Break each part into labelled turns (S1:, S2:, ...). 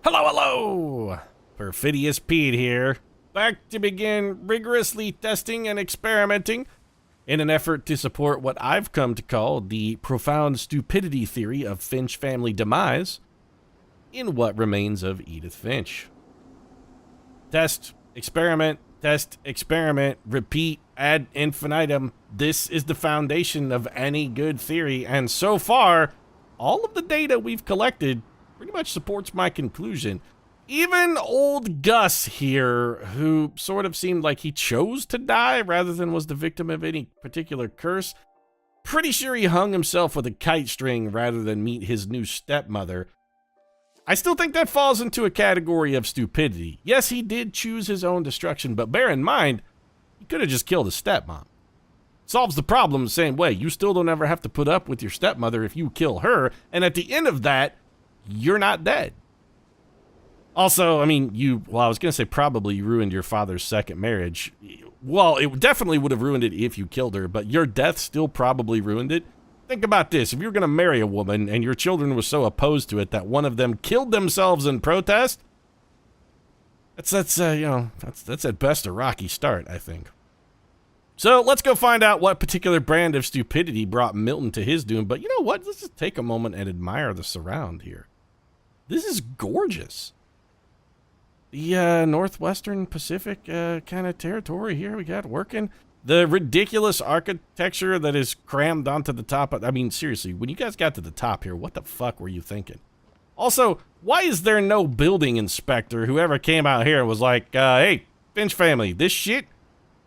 S1: Hello, hello! Perfidious Pete here, back to begin rigorously testing and experimenting in an effort to support what I've come to call the profound stupidity theory of Finch family demise in what remains of Edith Finch. Test, experiment, repeat ad infinitum. This is the foundation of any good theory, and so far, all of the data we've collected pretty much supports my conclusion. Even old Gus here, who sort of seemed like he chose to die rather than was the victim of any particular curse, pretty sure he hung himself with a kite string rather than meet his new stepmother. I still think that falls into a category of stupidity. Yes, he did choose his own destruction, but bear in mind, he could have just killed his stepmom. Solves the problem the same way. You still don't ever have to put up with your stepmother if you kill her, and at the end of that, you're not dead. Also, I mean, I was going to say probably you ruined your father's second marriage. Well, it definitely would have ruined it if you killed her, but your death still probably ruined it. Think about this. If you're going to marry a woman and your children were so opposed to it that one of them killed themselves in protest, that's at best a rocky start, I think. So let's go find out what particular brand of stupidity brought Milton to his doom. But you know what? Let's just take a moment and admire the surround here. This is gorgeous. The Northwestern Pacific kind of territory here we got working. The ridiculous architecture that is crammed onto the top. I mean, seriously, when you guys got to the top here, what the fuck were you thinking? Also, why is there no building inspector who ever came out here and was like, hey, Finch family, this shit?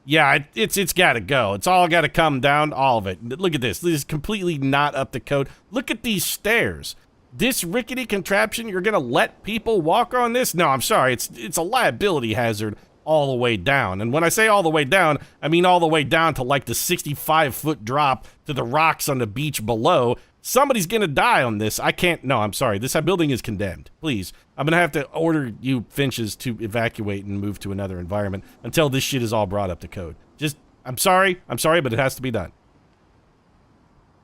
S1: Yeah, it's got to go. It's all got to come down, all of it. Look at this. This is completely not up to code. Look at these stairs. This rickety contraption, you're going to let people walk on this? No, I'm sorry. It's a liability hazard all the way down. And when I say all the way down, I mean all the way down to like the 65-foot drop to the rocks on the beach below. Somebody's going to die on this. No, I'm sorry. This building is condemned. Please. I'm going to have to order you Finches to evacuate and move to another environment until this shit is all brought up to code. I'm sorry, but it has to be done.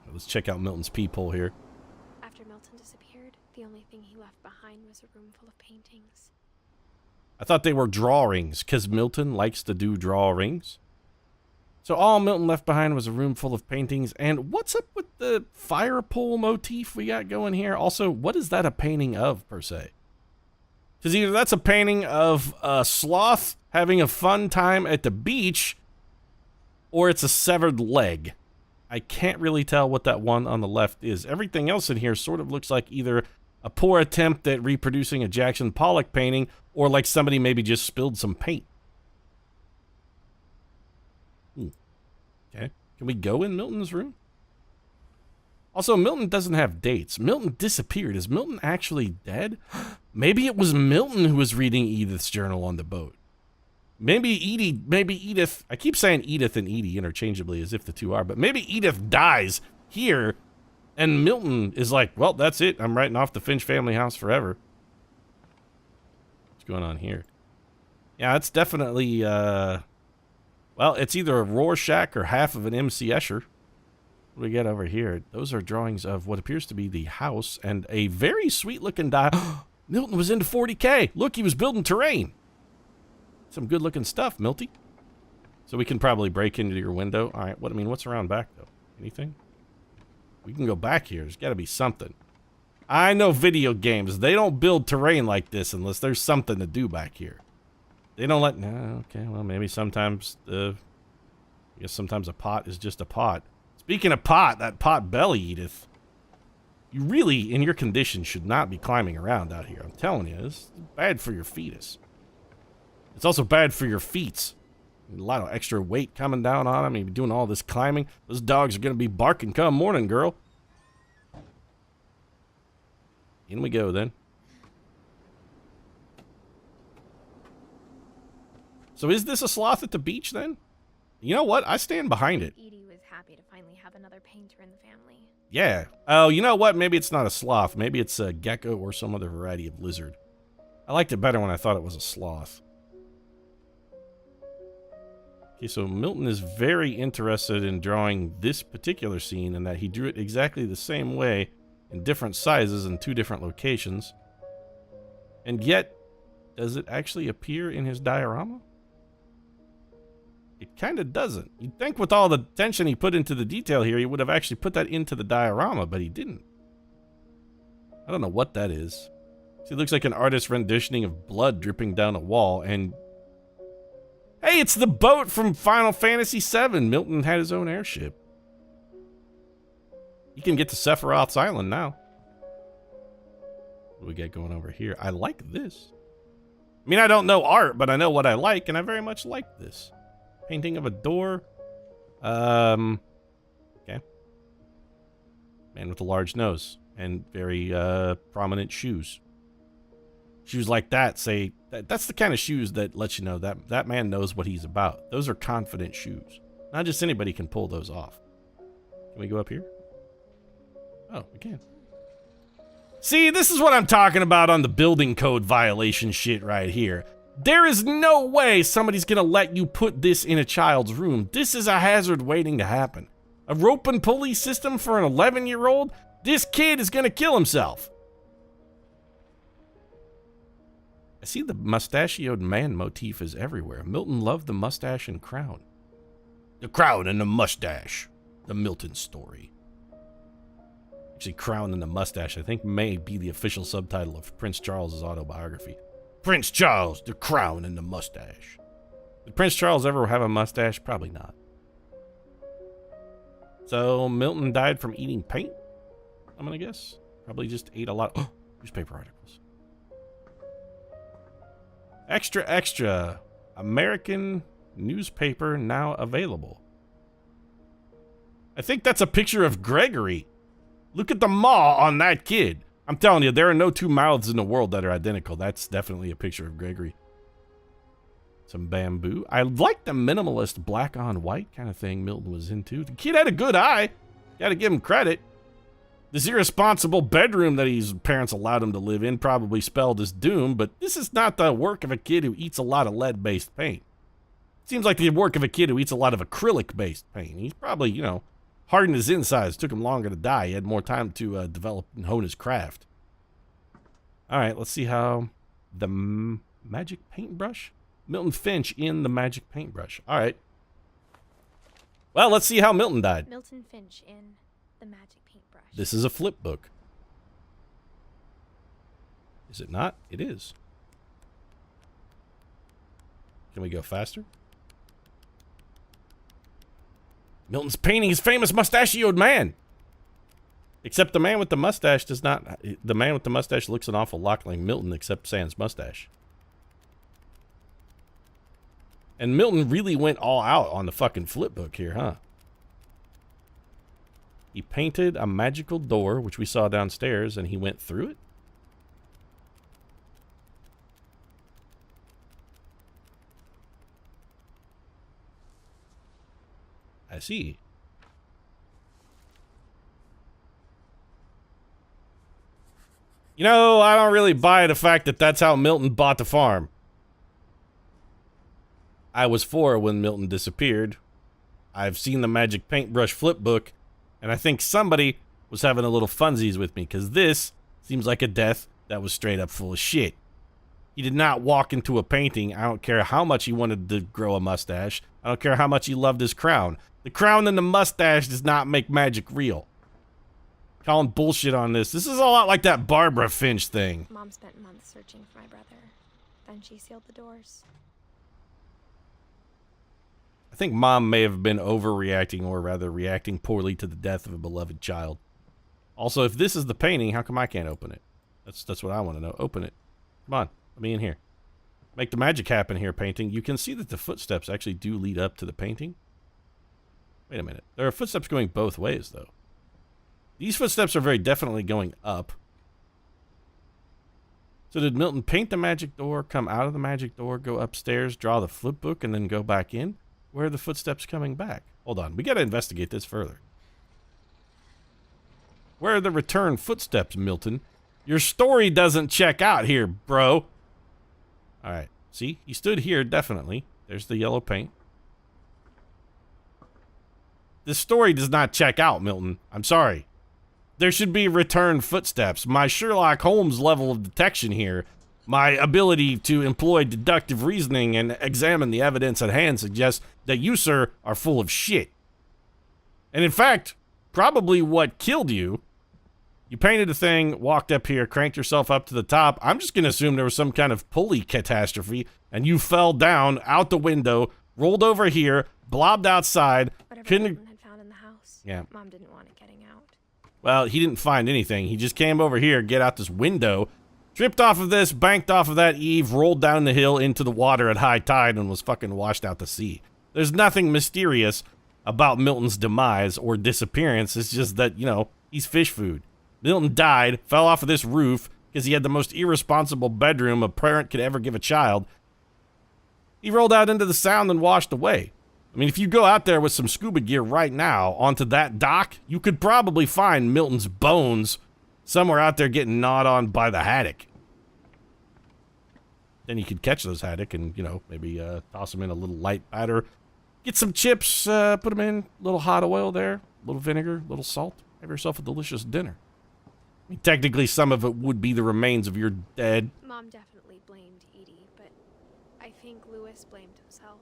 S1: Let's check out Milton's peephole here.
S2: After Milton disappeared, the only thing he left behind was a room full of paintings.
S1: I thought they were drawings, because Milton likes to do drawings. So all Milton left behind was a room full of paintings. And what's up with the fire pole motif we got going here? Also, what is that a painting of, per se? Because either that's a painting of a sloth having a fun time at the beach, or it's a severed leg. I can't really tell what that one on the left is. Everything else in here sort of looks like either a poor attempt at reproducing a Jackson Pollock painting, or like somebody maybe just spilled some paint. Okay, can we go in Milton's room? Also, Milton doesn't have dates. Milton disappeared. Is Milton actually dead? Maybe it was Milton who was reading Edith's journal on the boat. Maybe Edith, I keep saying Edith and Edie interchangeably as if the two are, but maybe Edith dies here, and Milton is like, well, that's it. I'm writing off the Finch family house forever. What's going on here? Yeah, it's definitely, well, it's either a Rorschach or half of an M.C. Escher. What do we got over here? Those are drawings of what appears to be the house and a very sweet-looking Milton was into 40K. Look, he was building terrain. Some good-looking stuff, Milty. So we can probably break into your window. All right, what's around back, though? Anything? We can go back here. There's got to be something. I know video games. They don't build terrain like this unless there's something to do back here. They don't let... No, okay, well, maybe sometimes... I guess sometimes a pot is just a pot. Speaking of pot, that pot belly, Edith. You really, in your condition, should not be climbing around out here. I'm telling you, this is bad for your fetus. It's also bad for your feet. A lot of extra weight coming down on them. You're doing all this climbing. Those dogs are going to be barking come morning, girl. In we go, then. So is this a sloth at the beach, then? You know what? I stand behind it.
S2: Edie was happy to finally have another painter in the family.
S1: Yeah. Oh, you know what? Maybe it's not a sloth. Maybe it's a gecko or some other variety of lizard. I liked it better when I thought it was a sloth. Okay, so Milton is very interested in drawing this particular scene in that he drew it exactly the same way in different sizes in two different locations. And yet, does it actually appear in his diorama? It kind of doesn't. You'd think with all the attention he put into the detail here, he would have actually put that into the diorama, but he didn't. I don't know what that is. See, it looks like an artist's renditioning of blood dripping down a wall, and... Hey, it's the boat from Final Fantasy VII. Milton had his own airship. You can get to Sephiroth's Island now. What do we got going over here? I like this. I mean, I don't know art, but I know what I like, and I very much like this. Painting of a door. Okay. Man with a large nose and very prominent shoes. Shoes like that say that's the kind of shoes that let you know that that man knows what he's about. Those are confident shoes. Not just anybody can pull those off. Can we go up here? Oh, we can. See, this is what I'm talking about on the building code violation shit right here. There is no way somebody's gonna let you put this in a child's room. This is a hazard waiting to happen. A rope and pulley system for an 11-year-old? This kid is gonna kill himself. I see the mustachioed man motif is everywhere. Milton loved the mustache and crown. The crown and the mustache. The Milton story. Actually, crown and the mustache, I think, may be the official subtitle of Prince Charles's autobiography. Prince Charles, the crown and the mustache. Did Prince Charles ever have a mustache? Probably not. So, Milton died from eating paint? I'm gonna guess. Probably just ate a lot. Oh, newspaper articles. Extra, extra. American newspaper now available. I think that's a picture of Gregory. Look at the maw on that kid. I'm telling you, there are no two mouths in the world that are identical. That's definitely a picture of Gregory. Some bamboo. I like the minimalist black on white kind of thing Milton was into. The kid had a good eye. Gotta give him credit. This irresponsible bedroom that his parents allowed him to live in probably spelled his doom, but this is not the work of a kid who eats a lot of lead-based paint. Seems like the work of a kid who eats a lot of acrylic-based paint. He's probably, you know, hardened his insides. Took him longer to die. He had more time to develop and hone his craft. All right, let's see how the magic paintbrush? Milton Finch in the magic paintbrush. All right. Well, let's see how Milton died.
S2: Milton Finch in the magic paintbrush.
S1: This is a flip book. Is it not? It is. Can we go faster? Milton's painting his famous mustachioed man. Except the man with the mustache does not... The man with the mustache looks an awful lot like Milton, except sans mustache. And Milton really went all out on the fucking flip book here, huh? He painted a magical door, which we saw downstairs, and he went through it? I see. You know, I don't really buy the fact that that's how Milton bought the farm. I was 4 when Milton disappeared. I've seen the magic paintbrush flip book, and I think somebody was having a little funsies with me, because this seems like a death that was straight up full of shit. He did not walk into a painting. I don't care how much he wanted to grow a mustache. I don't care how much he loved his crown. The crown and the mustache does not make magic real. Calling bullshit on this. This is a lot like that Barbara Finch thing.
S2: Mom spent months searching for my brother. Then she sealed the doors.
S1: I think Mom may have been overreacting, or rather reacting poorly to the death of a beloved child. Also, if this is the painting, how come I can't open it? That's what I want to know. Open it. Come on, let me in here. Make the magic happen here, painting. You can see that the footsteps actually do lead up to the painting. Wait a minute. There are footsteps going both ways, though. These footsteps are very definitely going up. So did Milton paint the magic door, come out of the magic door, go upstairs, draw the flip book, and then go back in? Where are the footsteps coming back? Hold on. We got to investigate this further. Where are the return footsteps, Milton? Your story doesn't check out here, bro. All right. See? He stood here, definitely. There's the yellow paint. This story does not check out, Milton. I'm sorry. There should be return footsteps. My Sherlock Holmes level of detection here My ability to employ deductive reasoning and examine the evidence at hand suggests that you, sir, are full of shit. And in fact, probably what killed you, you painted a thing, walked up here, cranked yourself up to the top. I'm just going to assume there was some kind of pulley catastrophe, and you fell down out the window, rolled over here, blobbed outside.
S2: Whatever Milton had found in the house.
S1: Yeah.
S2: Mom didn't want it getting out.
S1: Well, he didn't find anything. He just came over here, get out this window, tripped off of this, banked off of that eave, rolled down the hill into the water at high tide, and was fucking washed out to sea. There's nothing mysterious about Milton's demise or disappearance. It's just that, you know, he's fish food. Milton died, fell off of this roof because he had the most irresponsible bedroom a parent could ever give a child. He rolled out into the sound and washed away. I mean, if you go out there with some scuba gear right now onto that dock, you could probably find Milton's bones somewhere out there getting gnawed on by the haddock. Then you could catch those haddock and, you know, maybe toss them in a little light batter. Get some chips, put them in, a little hot oil there, a little vinegar, a little salt. Have yourself a delicious dinner. I mean, technically, some of it would be the remains of your dead.
S2: Mom definitely blamed Edie, but I think Lewis blamed himself.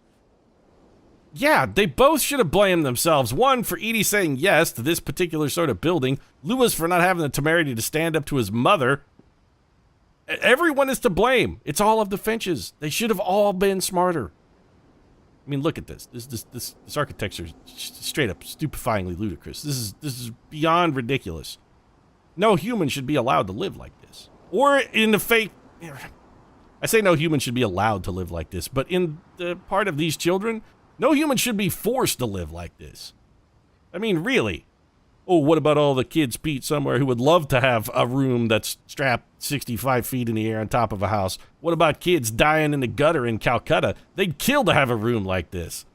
S1: Yeah, they both should have blamed themselves. One, for Edie saying yes to this particular sort of building. Lewis for not having the temerity to stand up to his mother. Everyone is to blame. It's all of the Finches. They should have all been smarter. I mean, look at this. This architecture is straight up stupefyingly ludicrous. This is beyond ridiculous. No human should be allowed to live like this. Or in the fake... I say no human should be allowed to live like this, but in the part of these children, no human should be forced to live like this. I mean, really. Oh, what about all the kids, Pete, somewhere who would love to have a room that's strapped 65 feet in the air on top of a house? What about kids dying in the gutter in Calcutta? They'd kill to have a room like this.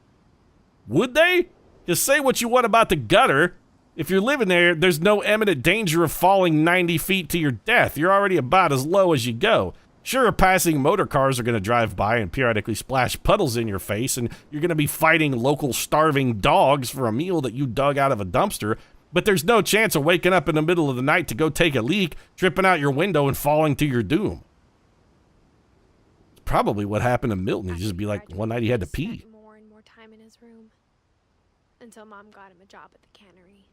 S1: Would they? Just say what you want about the gutter. If you're living there, there's no imminent danger of falling 90 feet to your death. You're already about as low as you go. Sure, passing motor cars are going to drive by and periodically splash puddles in your face, and you're going to be fighting local starving dogs for a meal that you dug out of a dumpster, but there's no chance of waking up in the middle of the night to go take a leak, tripping out your window and falling to your doom. It's probably what happened to Milton. He'd just be like, one night he had to pee.
S2: Spent more and more time in his room until Mom got him a job at the cannery.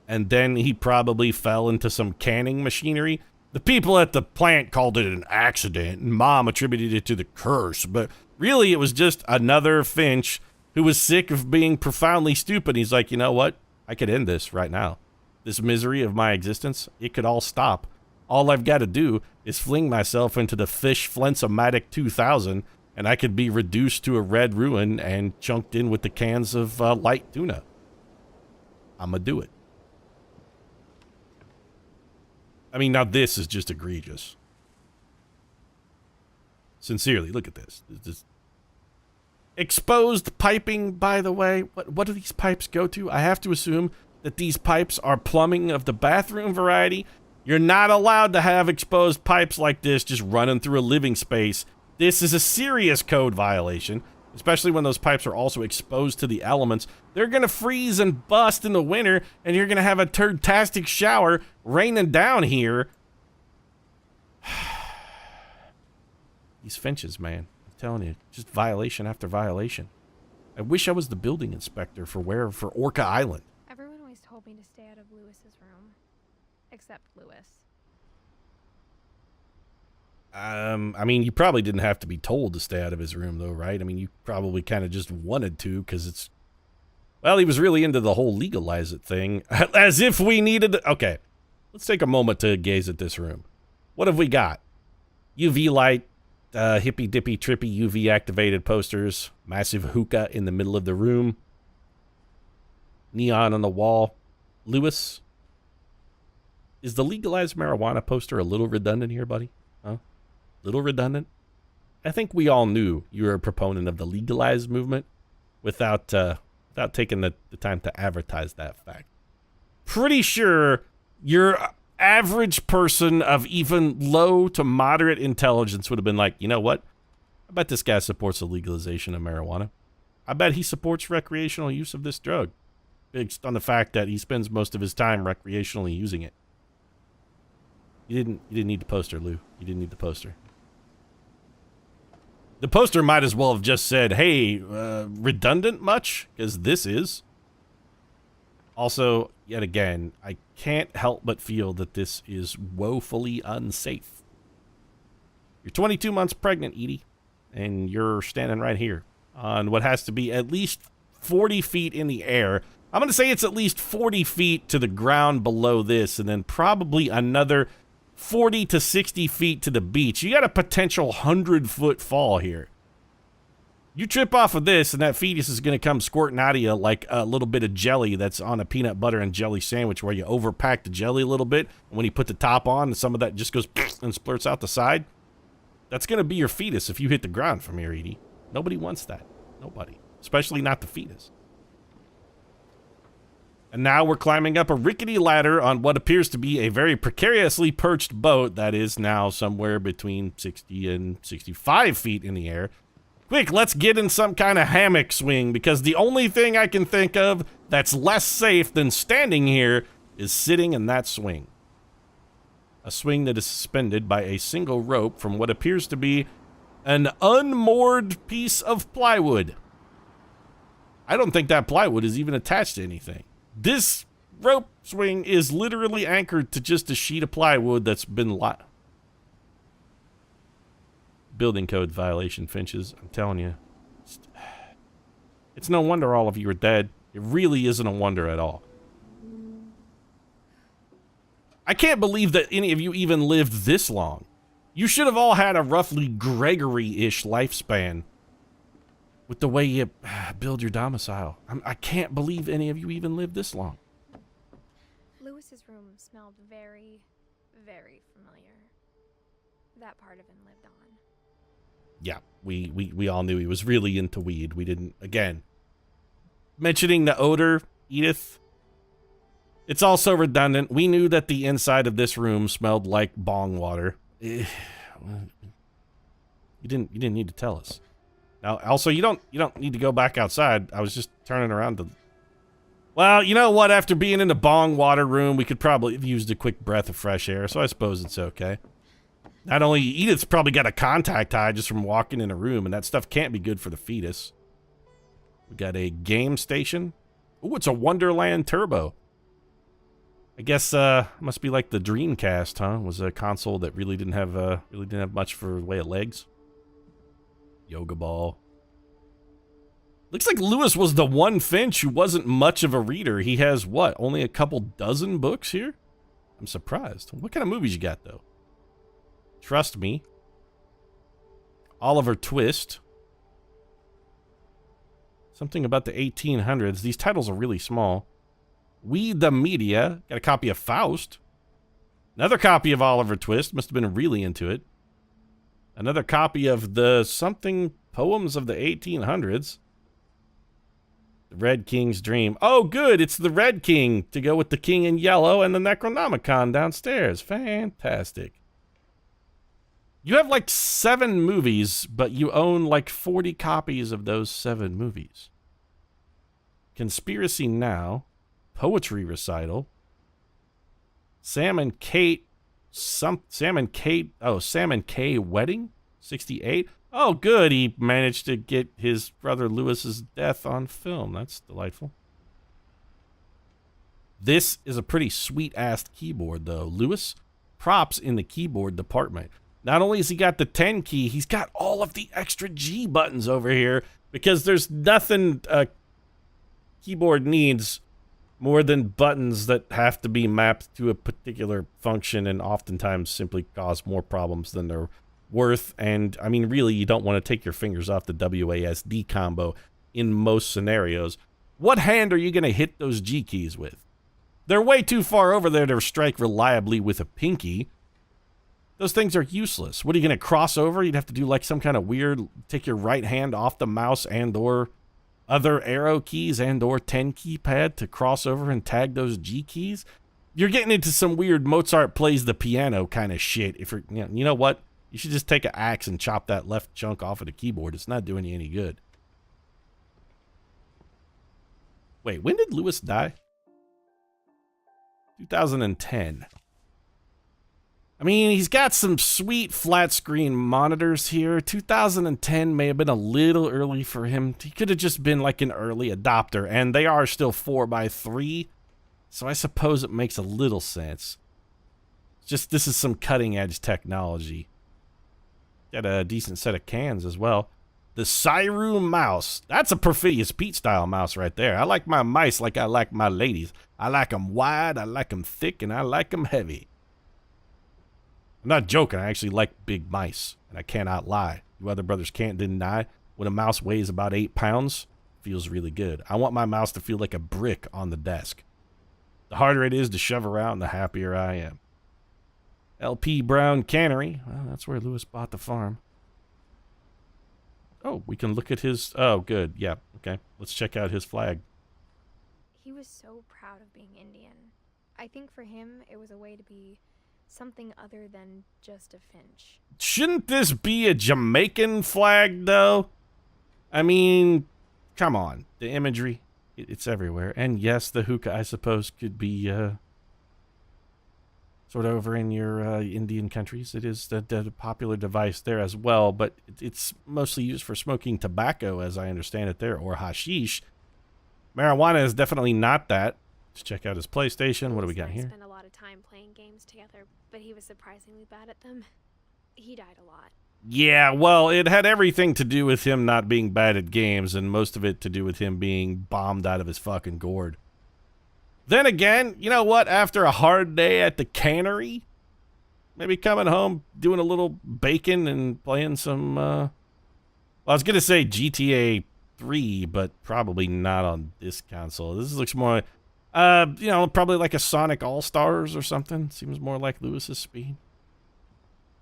S1: And then he probably fell into some canning machinery. The people at the plant called it an accident, and Mom attributed it to the curse, but really it was just another Finch who was sick of being profoundly stupid. He's like, you know what? I could end this right now. This misery of my existence, it could all stop. All I've got to do is fling myself into the fish Flensomatic 2000, and I could be reduced to a red ruin and chunked in with the cans of light tuna. I'ma do it. I mean, now this is just egregious. Sincerely, look at this. This exposed piping, by the way. What do these pipes go to? I have to assume that these pipes are plumbing of the bathroom variety. You're not allowed to have exposed pipes like this just running through a living space. This is a serious code violation, especially when those pipes are also exposed to the elements. They're going to freeze and bust in the winter, and you're going to have a turd-tastic shower raining down here. These Finches, man. I'm telling you, just violation after violation. I wish I was the building inspector for Orca Island.
S2: Everyone always told me to stay out of Lewis's room. Except Lewis.
S1: I mean, you probably didn't have to be told to stay out of his room, though, right? I mean, you probably kind of just wanted to, because it's... Well, he was really into the whole legalize it thing. As if we needed... Okay, let's take a moment to gaze at this room. What have we got? UV light, hippy-dippy, trippy UV-activated posters, massive hookah in the middle of the room, neon on the wall. Lewis, is the legalized marijuana poster a little redundant here, buddy? Huh? Little redundant? I think we all knew you were a proponent of the legalized movement without taking the time to advertise that fact. Pretty sure your average person of even low to moderate intelligence would have been like, you know what? I bet this guy supports the legalization of marijuana. I bet he supports recreational use of this drug, based on the fact that he spends most of his time recreationally using it. You didn't need the poster, Lou. You didn't need the poster. The poster might as well have just said, hey, redundant much? Because this is. Also, yet again, I can't help but feel that this is woefully unsafe. You're 22 months pregnant, Edie, and you're standing right here on what has to be at least 40 feet in the air. I'm going to say it's at least 40 feet to the ground below this, and then probably another 40 to 60 feet to the beach. You got a potential 100-foot fall here. You trip off of this, and that fetus is going to come squirting out of you like a little bit of jelly that's on a peanut butter and jelly sandwich where you overpack the jelly a little bit, and when you put the top on, and some of that just goes and splurts out the side. That's going to be your fetus if you hit the ground from here, Edie. Nobody wants that. Nobody. Especially not the fetus. And now we're climbing up a rickety ladder on what appears to be a very precariously perched boat that is now somewhere between 60 and 65 feet in the air. Quick, let's get in some kind of hammock swing, because the only thing I can think of that's less safe than standing here is sitting in that swing. A swing that is suspended by a single rope from what appears to be an unmoored piece of plywood. I don't think that plywood is even attached to anything. This rope swing is literally anchored to just a sheet of plywood that's been building code violation, Finches. I'm telling you. It's no wonder all of you are dead. It really isn't a wonder at all. I can't believe that any of you even lived this long. You should have all had a roughly Gregory-ish lifespan with the way you build your domicile. I can't believe any of you even lived this long.
S2: Lewis's room smelled very, very familiar. That part of him lived on.
S1: Yeah, we all knew he was really into weed. We didn't, again, mentioning the odor, Edith, it's also redundant. We knew that the inside of this room smelled like bong water. You didn't need to tell us. Now, also, you don't need to go back outside. I was just turning around to... Well, you know what? After being in the bong water room, we could probably have used a quick breath of fresh air, so I suppose it's okay. Not only, Edith's probably got a contact high just from walking in a room, and that stuff can't be good for the fetus. We got a game station. Ooh, it's a Wonderland Turbo. I guess, must be like the Dreamcast, huh? Was a console that really didn't have much for the way of legs. Yoga ball. Looks like Lewis was the one Finch who wasn't much of a reader. He has, what, only a couple dozen books here? I'm surprised. What kind of movies you got, though? Trust Me. Oliver Twist. Something about the 1800s. These titles are really small. We the Media. Got a copy of Faust. Another copy of Oliver Twist. Must have been really into it. Another copy of the something poems of the 1800s. The Red King's Dream. Oh, good. It's the Red King to go with the King in Yellow and the Necronomicon downstairs. Fantastic. You have like 7 movies, but you own like 40 copies of those 7 movies. Conspiracy Now. Poetry Recital. Sam and Kay Wedding? 68? Oh, good. He managed to get his brother Lewis's death on film. That's delightful. This is a pretty sweet-ass keyboard, though. Lewis, props in the keyboard department. Not only has he got the 10 key, he's got all of the extra G buttons over here because there's nothing a keyboard needs more than buttons that have to be mapped to a particular function and oftentimes simply cause more problems than they're worth. And, I mean, really, you don't want to take your fingers off the WASD combo in most scenarios. What hand are you going to hit those G keys with? They're way too far over there to strike reliably with a pinky. Those things are useless. What are you going to cross over? You'd have to do like some kind of weird, take your right hand off the mouse and or other arrow keys and or 10 keypad to cross over and tag those G keys. You're getting into some weird Mozart plays the piano kind of shit. If you're, you know what? You should just take an axe and chop that left chunk off of the keyboard. It's not doing you any good. Wait, when did Lewis die? 2010. I mean, he's got some sweet flat screen monitors here. 2010 may have been a little early for him. He could have just been like an early adopter, and they are still 4x3, so I suppose it makes a little sense. Just this is some cutting edge technology. Got a decent set of cans as well. The Cyru mouse. That's a Perfidious Pete style mouse right there. I like my mice like I like my ladies. I like them wide, I like them thick, and I like them heavy. I'm not joking. I actually like big mice, and I cannot lie. You other brothers can't deny when a mouse weighs about 8 pounds, feels really good. I want my mouse to feel like a brick on the desk. The harder it is to shove around, the happier I am. LP Brown Cannery. Well, that's where Lewis bought the farm. Oh, we can look at his... Oh, good. Yeah, okay. Let's check out his flag.
S2: He was so proud of being Indian. I think for him, it was a way to be something other than just a Finch.
S1: Shouldn't this be a Jamaican flag, though? I mean, come on. The imagery, it's everywhere. And yes, the hookah, I suppose, could be sort of over in your Indian countries. It is the popular device there as well, but it's mostly used for smoking tobacco, as I understand it there, or hashish. Marijuana is definitely not that. Let's check out his PlayStation. What do we got here?
S2: Spent a lot of time playing games together, but he was surprisingly bad at them. He died a lot.
S1: Yeah, well, it had everything to do with him not being bad at games, and most of it to do with him being bombed out of his fucking gourd. Then again, you know what? After a hard day at the cannery, maybe coming home, doing a little bacon and playing some, well, I was going to say GTA 3, but probably not on this console. This looks more, you know, probably like a Sonic All-Stars or something. Seems more like Lewis's speed.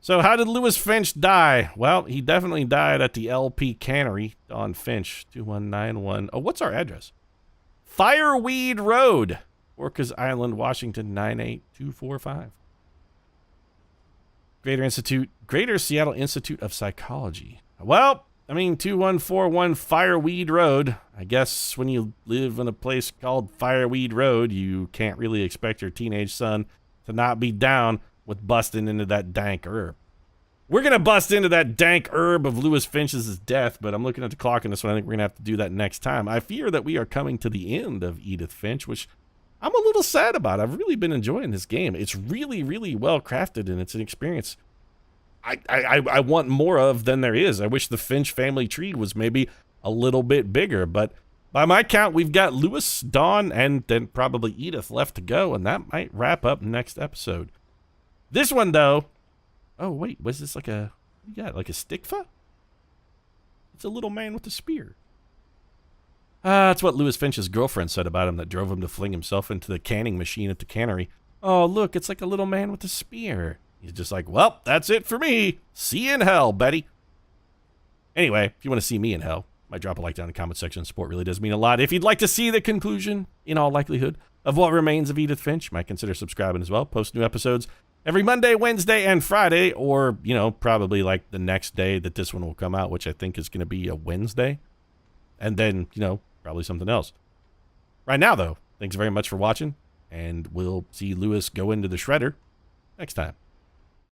S1: So how did Lewis Finch die? Well, he definitely died at the LP Cannery on Finch, 2191. Oh, what's our address? Fireweed Road, Orcas Island, Washington, 98245. Greater Seattle Institute of Psychology. Well, I mean, 2141 Fireweed Road. I guess when you live in a place called Fireweed Road, you can't really expect your teenage son to not be down with busting into that dank herb. We're going to bust into that dank herb of Lewis Finch's death, but I'm looking at the clock on this one. I think we're going to have to do that next time. I fear that we are coming to the end of Edith Finch, which I'm a little sad about. I've really been enjoying this game. It's really, really well crafted, and it's an experience I want more of than there is. I wish the Finch family tree was maybe a little bit bigger, but by my count, we've got Lewis, Dawn, and then probably Edith left to go, and that might wrap up next episode. This one, though... Oh, wait, was this like a... What do you got, like a stickfa? It's a little man with a spear. That's what Lewis Finch's girlfriend said about him that drove him to fling himself into the canning machine at the cannery. Oh, look, it's like a little man with a spear. He's just like, well, that's it for me. See you in hell, Betty. Anyway, if you want to see me in hell, might drop a like down in the comment section. Support really does mean a lot. If you'd like to see the conclusion, in all likelihood, of what remains of Edith Finch, might consider subscribing as well. Post new episodes every Monday, Wednesday, and Friday, or, you know, probably like the next day that this one will come out, which I think is going to be a Wednesday. And then, you know, probably something else. Right now, though, thanks very much for watching, and we'll see Lewis go into the shredder next time.